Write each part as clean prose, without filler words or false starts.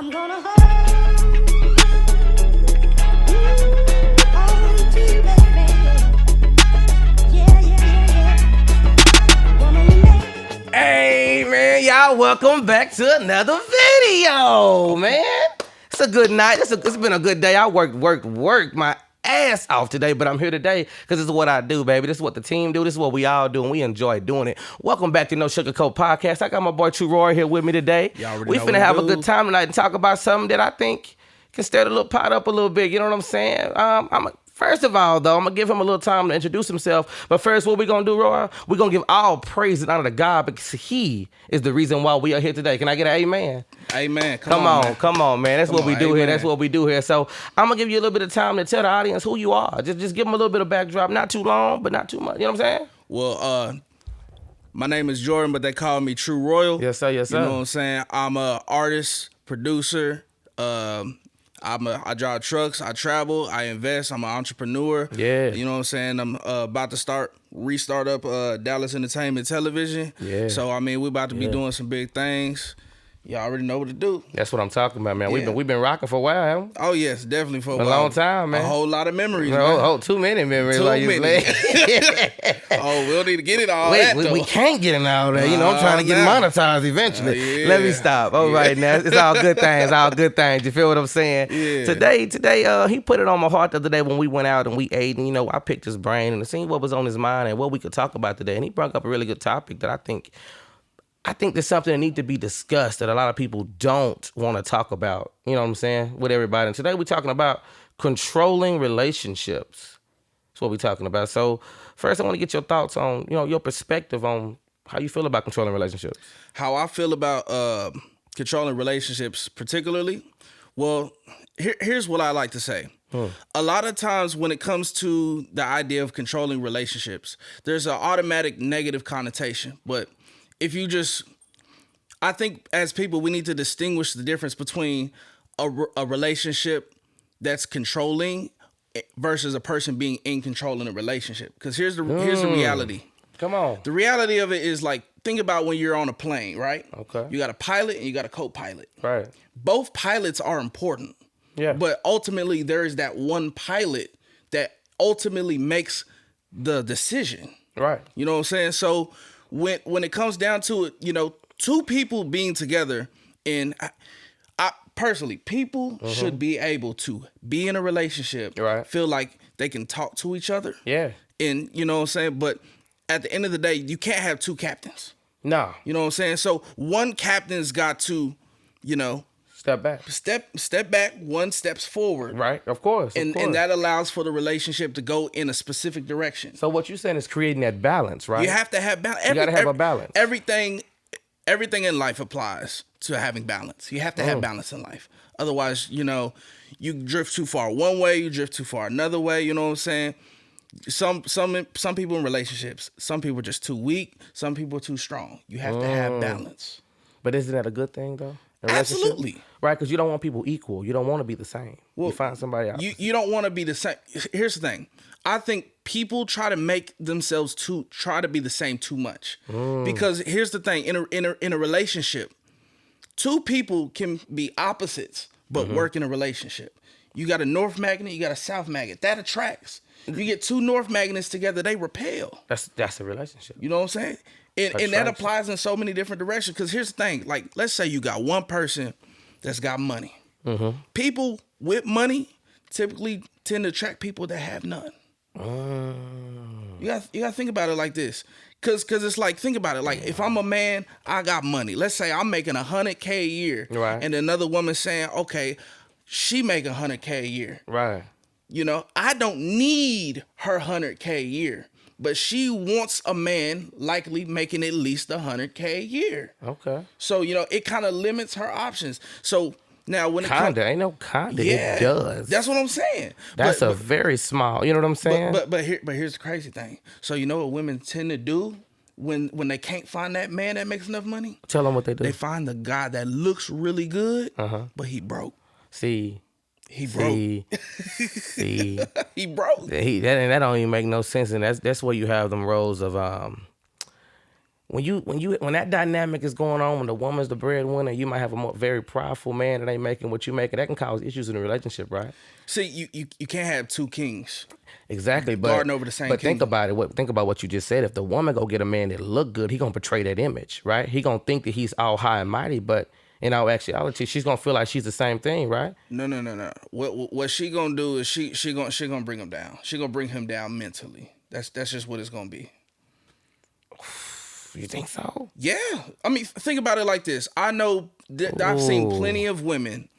I'm gonna hold on to you, baby. Yeah, yeah, yeah, yeah. Woman, baby. Hey, man, y'all, welcome back to another video, man. It's a good night. It's been a good day. I worked my ass off today, but I'm here today because this is what I do, baby. This is what the team do. This is what we all do, and we enjoy doing it. Welcome back to No Sugarcoat Podcast. I got my boy TruRoyal here with me today. Y'all already We know finna what have to a do. good time tonight and talk about something that I think can stir the little pot up a little bit. You know what I'm saying? First of all, though, I'm going to give him a little time to introduce himself. But first, what we going to do, Roy? We're going to give all praise and honor to God because he is the reason why we are here today. Can I get an amen? Amen. Come on, man. That's Come what we on, do here. amen. That's what we do here. So I'm going to give you a little bit of time to tell the audience who you are. Just give them a little bit of backdrop. Not too long, but not too much. You know what I'm saying? Well, my name is Jordan, but they call me TruRoyal. Yes, sir. Yes, sir. You know what I'm saying? I'm a artist, producer. I drive trucks. I travel. I invest. I'm an entrepreneur. Yeah. You know what I'm saying? I'm about to restart up Dallas Entertainment Television. Yeah. So I mean, we're about to be doing some big things. Y'all already know what to do. That's what I'm talking about, man. Yeah. We've been rocking for a while, haven't we? Oh yes, definitely for a A while. long time, man. A whole lot of memories, man. Oh, too many memories. Too like you many. say. Oh, we don't need to get it all Wait, that, we though. can't get in all that. You know, I'm trying to get Nah. monetized eventually. Yeah. Let me stop. All right, now it's all good things. All good things. You feel what I'm saying? Yeah. Today, he put it on my heart the other day when we went out and we ate, and I picked his brain and seen what was on his mind and what we could talk about today. And he brought up a really good topic that I think there's something that needs to be discussed that a lot of people don't want to talk about. You know what I'm saying? With everybody. And today we're talking about controlling relationships. That's what we're talking about. So first, I want to get your thoughts on, your perspective on how you feel about controlling relationships. How I feel about controlling relationships particularly, well, here's what I like to say. A lot of times when it comes to the idea of controlling relationships, there's an automatic negative connotation. But I think as people, we need to distinguish the difference between a relationship that's controlling versus a person being in control in a relationship. Because here's the reality. Come on. The reality of it is, like, think about when you're on a plane, right? Okay. You got a pilot and you got a co-pilot. Right. Both pilots are important. Yeah. But ultimately, there is that one pilot that ultimately makes the decision. Right. You know what I'm saying? So when it comes down to it, two people being together, and I personally, people should be able to be in a relationship, Right. feel like they can talk to each other. Yeah. And you know what I'm saying? But at the end of the day, you can't have two captains. No. You know what I'm saying? So one captain's got to, Step back. step back, one steps forward. Right. Of course. And that allows for the relationship to go in a specific direction. So what you're saying is creating that balance, right? You have to have balance. You gotta have a balance. Everything in life applies to having balance. You have to have balance in life. Otherwise, you drift too far one way, you drift too far another way. You know what I'm saying? Some people in relationships, some people are just too weak, some people are too strong. You have to have balance. But isn't that a good thing, though? In a relationship? Absolutely. Right, because you don't want people equal. You don't want to be the same. You find somebody else. You don't want to be the same. Here's the thing. I think people try to make themselves try to be the same too much. Because here's the thing. In a relationship, two people can be opposites but work in a relationship. You got a north magnet, you got a south magnet. That attracts. You get two north magnets together, they repel. That's a relationship. You know what I'm saying? And that Attraction. applies in so many different directions. Because here's the thing. Like, let's say you got one person that's got money. People with money typically tend to attract people that have none. You got to think about it like this. Because it's like, think about it. Like, if I'm a man, I got money. Let's say I'm making $100K a year. Right. And another woman saying, okay, she make $100K a year. Right. I don't need her $100K a year. But she wants a man likely making at least $100K a year. Okay. So, it kind of limits her options. So now when it comes... Kinda. Ain't no kinda. It does. That's what I'm saying. That's a very small, you know what I'm saying? But here's the crazy thing. So you know what women tend to do when they can't find that man that makes enough money? Tell them what they do. They find the guy that looks really good, but he broke. See. He broke. See. He broke. That don't even make no sense, and that's where you have them roles of when that dynamic is going on, when the woman's the breadwinner, you might have a very prideful man that ain't making what you making. That can cause issues in the relationship, right? See, you can't have two kings. Exactly, but Guarding over the same think kingdom. about it. Think about what you just said. If the woman go get a man that look good, he gonna portray that image, right? He gonna think that he's all high and mighty, but in all actuality, she's gonna feel like she's the same thing, right? No. What she gonna do is she gonna bring him down. She gonna bring him down mentally. That's just what it's gonna be. You think so? Yeah, I mean, think about it like this. I know that I've seen plenty of women.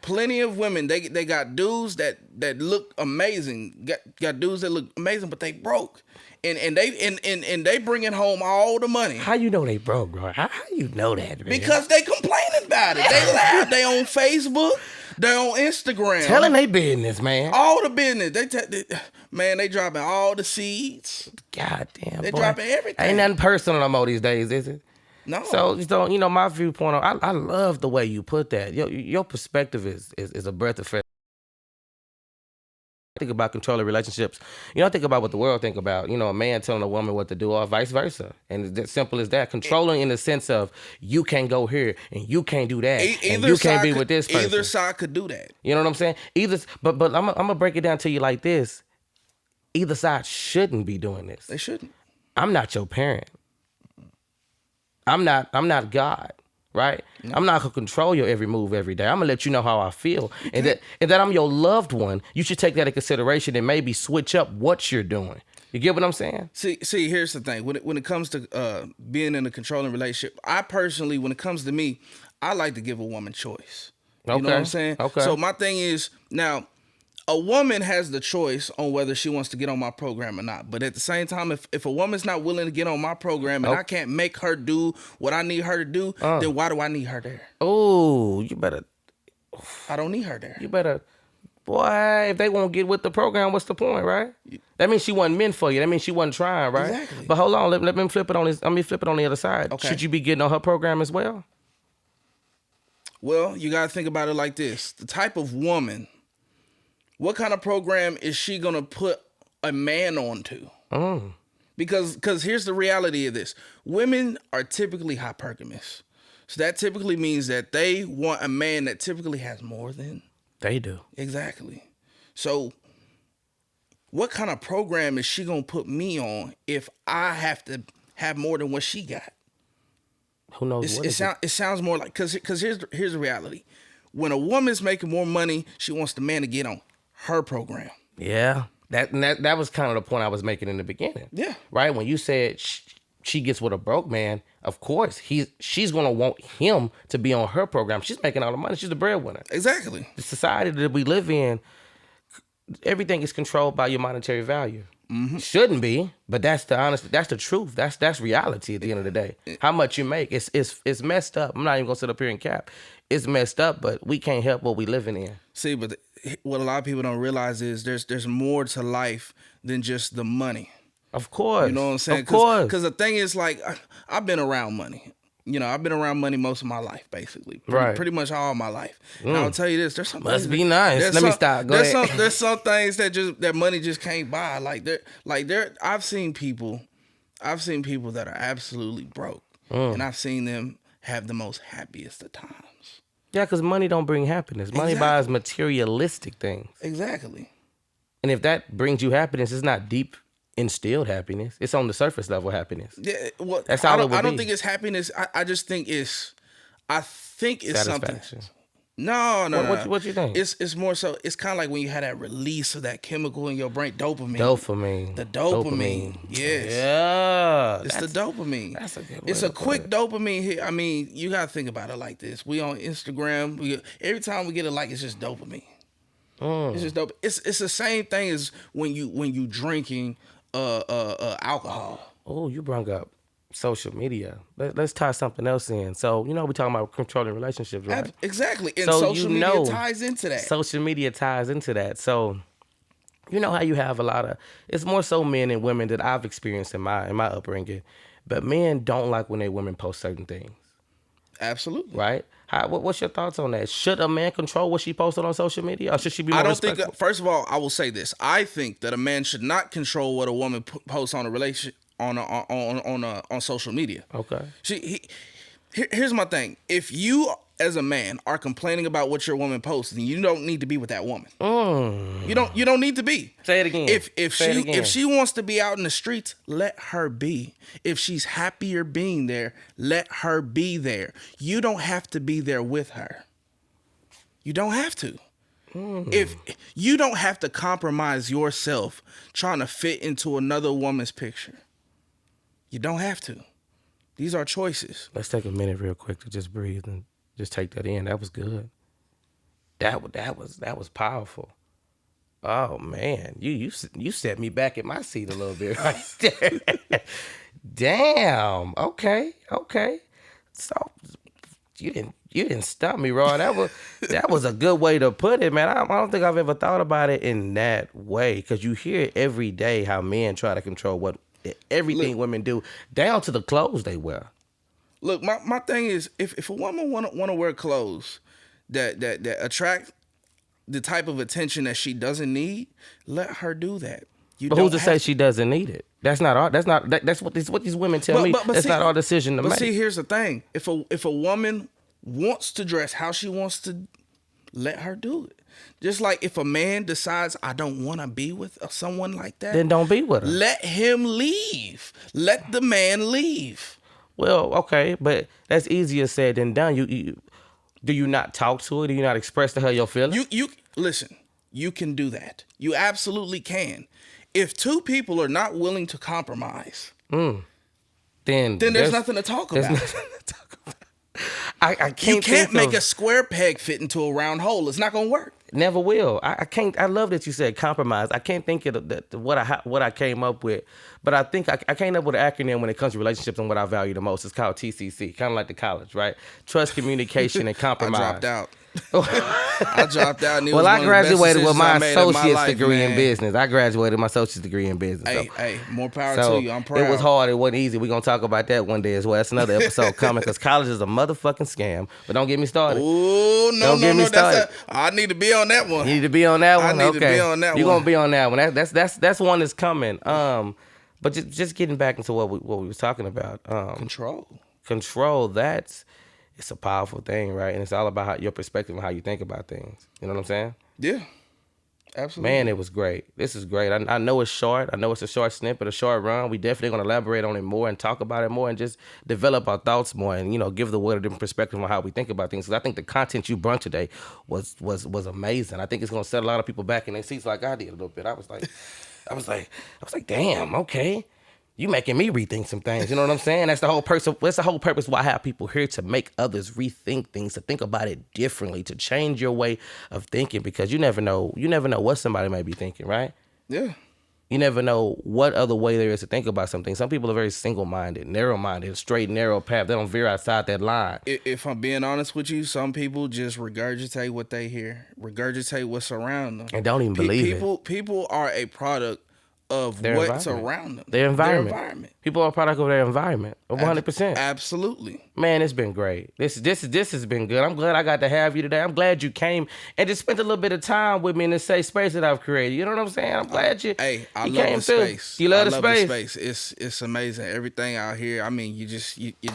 Plenty of women. They got dudes that look amazing. Got dudes that look amazing, but they broke. And they bringing home all the money. How you know they broke, bro? How you know that, man? Because they complaining about it. They laugh. They on Facebook. They on Instagram. Telling they business, man. All the business. They dropping all the seeds. God damn, They boy. dropping everything. Ain't nothing personal no more these days, is it? No. So my viewpoint on I love the way you put that. Your perspective is a breath of fresh. Think about controlling relationships. I think about what the world think about. A man telling a woman what to do or vice versa. And it's as simple as that. Controlling in the sense of you can't go here and you can't do that. And you can't be with this person. Either side could do that. You know what I'm saying? But I'm gonna break it down to you like this. Either side shouldn't be doing this. They shouldn't. I'm not your parent. I'm not God, right? No. I'm not gonna control your every move every day. I'm gonna let you know how I feel, and that I'm your loved one. You should take that into consideration and maybe switch up what you're doing. You get what I'm saying? See. Here's the thing. When it comes to being in a controlling relationship, I personally, when it comes to me, I like to give a woman choice. You know what I'm saying? Okay. So my thing is now, a woman has the choice on whether she wants to get on my program or not. But at the same time, if a woman's not willing to get on my program and I can't make her do what I need her to do, then why do I need her there? Oh, you better. I don't need her there. You better. Boy, if they won't get with the program, what's the point, right? That means she wasn't meant for you. That means she wasn't trying, right? Exactly. But hold on, let me flip it on this. Let me flip it on the other side. Okay. Should you be getting on her program as well? Well, you got to think about it like this. The type of woman, what kind of program is she going to put a man onto? Because here's the reality of this. Women are typically hypergamous. So that typically means that they want a man that typically has more than. They do. Exactly. So what kind of program is she going to put me on if I have to have more than what she got? Who knows It sounds more like, because here's the reality. When a woman's making more money, she wants the man to get on her program. Yeah. That was kind of the point I was making in the beginning. Yeah. Right? When you said she gets with a broke man, of course, she's going to want him to be on her program. She's making all the money. She's the breadwinner. Exactly. The society that we live in, everything is controlled by your monetary value. Mm-hmm. Shouldn't be, but that's the truth. That's reality at the end of the day. How much you make, it's messed up. I'm not even going to sit up here and cap. It's messed up, but we can't help what we living in. See, but what a lot of people don't realize is there's more to life than just the money. Of course. You know what I'm saying? Of course. Because the thing is, like, I've been around money. I've been around money most of my life, basically. Pretty much all my life. And I'll tell you this: there's some must things be nice. Let me stop. Go ahead. There's some things that money just can't buy. I've seen people that are absolutely broke, and I've seen them have the most happiest of times. Yeah, because money don't bring happiness. Money buys materialistic things. Exactly. And if that brings you happiness, it's not deep instilled happiness. It's on the surface level happiness. Yeah, well, that's all I don't think it's happiness. I just think it's something. No. What you think? It's more so. It's kind of like when you had that release of that chemical in your brain, dopamine. The dopamine. Yes. Yeah. It's the dopamine. That's a good. It's a quick dopamine hit. I mean, you gotta think about it like this. We on Instagram. Every time we get a like, it's just dopamine. It's just dope. It's the same thing as when you drinking alcohol. Oh, you brought up social media. Let's tie something else in. So, we're talking about controlling relationships, right? Exactly. And so social media ties into that. Social media ties into that. So, how you have a lot of, it's more so men and women that I've experienced in my upbringing, but men don't like when their women post certain things. Absolutely. Right? What's your thoughts on that? Should a man control what she posted on social media, or should she be more respectful? First of all, I will say this. I think that a man should not control what a woman posts on on social media. Okay. Here's my thing. If you as a man are complaining about what your woman posts, then you don't need to be with that woman. You don't need to be. Say it again. If she wants to be out in the streets, let her be. If she's happier being there, let her be there. You don't have to be there with her. You don't have to. If you don't have to compromise yourself trying to fit into another woman's picture. You don't have to. These are choices. Let's take a minute real quick to just breathe and just take that in. That was good. That was powerful. Oh man, you set me back in my seat a little bit right there. Damn. Okay. So you didn't stop me, Ron. That was a good way to put it, man. I don't think I've ever thought about it in that way, because you hear every day how men try to control everything women do, down to the clothes they wear. Look, my thing is, if a woman want to wear clothes that attract the type of attention that she doesn't need, let her do that. But who's to say she doesn't need it? That's what these women tell me. That's not our decision to make. But see, here's the thing: if a woman wants to dress how she wants to, let her do it. Just like if a man decides, I don't want to be with someone like that, then don't be with her. Let him leave. Let the man leave. Well, okay, but that's easier said than done. Do you not talk to her? Do you not express to her your feelings? You listen. You can do that. You absolutely can. If two people are not willing to compromise, then there's nothing to talk about. There's nothing to talk about. I can't. You can't make a square peg fit into a round hole. It's not gonna work. Never will. I can't. I love that you said compromise. I can't think of what I came up with, but I think I came up with an acronym when it comes to relationships and what I value the most. It's called TCC, kind of like the college, right? Trust, communication, and compromise. I dropped out. I dropped out. And well, I graduated with my associate's degree in business. I graduated my associate's degree in business. Hey, more power to you. I'm proud. It was hard. It wasn't easy. We're going to talk about that one day as well. That's another episode coming, because college is a motherfucking scam. But don't get me started. Ooh, no, don't get me started. I need to be on that one. You need to be on that one? I need to be on that one. You're going to be on that one. That's one that's coming. But just getting back into what we was talking about. Control, it's a powerful thing, right? And it's all about your perspective and how you think about things. You know what I'm saying? Yeah, absolutely. Man, it was great. This is great. I know it's short. I know it's a short snippet, a short run. We definitely going to elaborate on it more and talk about it more and just develop our thoughts more and, give the world a different perspective on how we think about things. Because I think the content you brought today was amazing. I think it's going to set a lot of people back in their seats like I did a little bit. I was like, damn, okay. You making me rethink some things. You know what I'm saying? That's the whole purpose why I have people here, to make others rethink things, to think about it differently, to change your way of thinking, because you never know what somebody may be thinking, right? Yeah. You never know what other way there is to think about something. Some people are very single-minded, narrow-minded, straight, narrow path. They don't veer outside that line. If I'm being honest with you, some people just regurgitate what they hear, regurgitate what's around them. And don't even believe it. People are a product of their what's around them. Their environment. People are a product of their environment. 100%. Absolutely. Man, it's been great. This has been good. I'm glad I got to have you today. I'm glad you came and just spent a little bit of time with me in the safe space that I've created. You know what I'm saying? I'm glad you. Hey, I you love came the through. space. You love I the love space. The space. It's amazing. Everything out here. I mean, you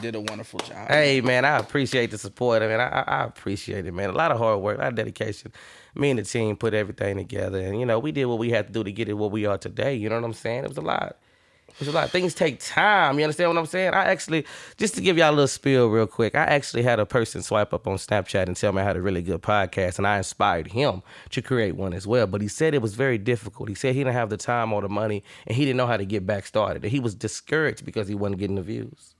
did a wonderful job. Hey, man, I appreciate the support. I mean, I appreciate it, man. A lot of hard work, a lot of dedication. Me and the team put everything together, and we did what we had to do to get it where we are today. You know what I'm saying? It was a lot. Things take time. You understand what I'm saying? I actually, just to give y'all a little spiel real quick, I actually had a person swipe up on Snapchat and tell me I had a really good podcast, and I inspired him to create one as well. But he said it was very difficult. He said he didn't have the time or the money, and he didn't know how to get back started. And he was discouraged because he wasn't getting the views.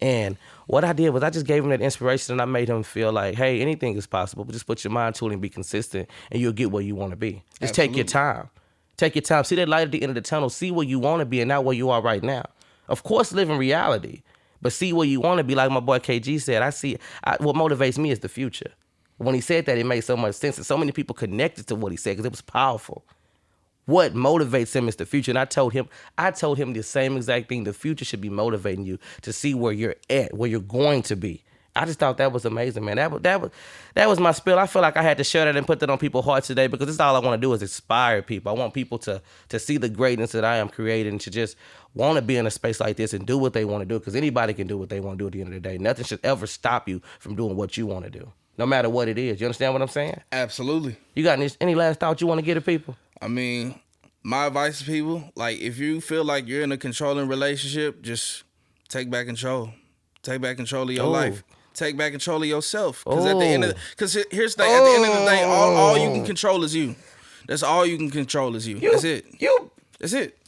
And what I did was I just gave him that inspiration, and I made him feel like, hey, anything is possible, but just put your mind to it and be consistent, and you'll get where you want to be. Just Absolutely. Take your time. Take your time. See that light at the end of the tunnel. See where you want to be and not where you are right now. Of course, live in reality, but see where you want to be. Like my boy KG said, what motivates me is the future. When he said that, it made so much sense, and so many people connected to what he said because it was powerful. What motivates him is the future. And I told him the same exact thing. The future should be motivating you to see where you're at, where you're going to be, I just thought that was amazing, man. That was my spill. I feel like I had to share that and put that on people's hearts today because this is all I want to do is inspire people. I want people to see the greatness that I am creating, to just want to be in a space like this and do what they want to do, because anybody can do what they want to do at the end of the day. Nothing should ever stop you from doing what you want to do, no matter what it is. You understand what I'm saying? Absolutely. You got any last thoughts you want to give to people? I mean, my advice to people, like, if you feel like you're in a controlling relationship, just take back control. Take back control of your life. Take back control of yourself. Because at the end of here's the thing, at the end of the day, all you can control is you. That's all you can control is you. That's it. That's it.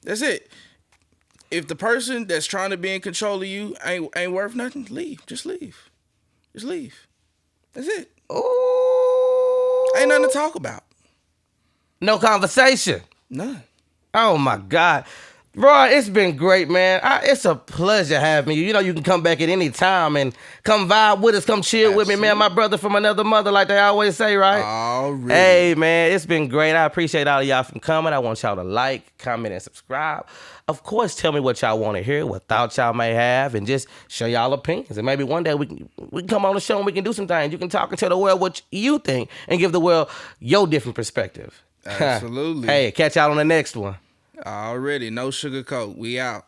That's it. If the person that's trying to be in control of you ain't worth nothing, leave. Just leave. Just leave. That's it. Ain't nothing to talk about. No conversation. None. Oh my God. Roy, it's been great, man. It's a pleasure having you. You know, you can come back at any time and come vibe with us, come chill with me, man. My brother from another mother, like they always say, right? Already. Hey, man, it's been great. I appreciate all of y'all from coming. I want y'all to like, comment, and subscribe. Of course, tell me what y'all want to hear, what thoughts y'all may have, and just share y'all opinions. And maybe one day we can come on the show and we can do some things. You can talk and tell the world what you think and give the world your different perspective. Absolutely. Hey, catch y'all on the next one. Already. No sugarcoat. We out.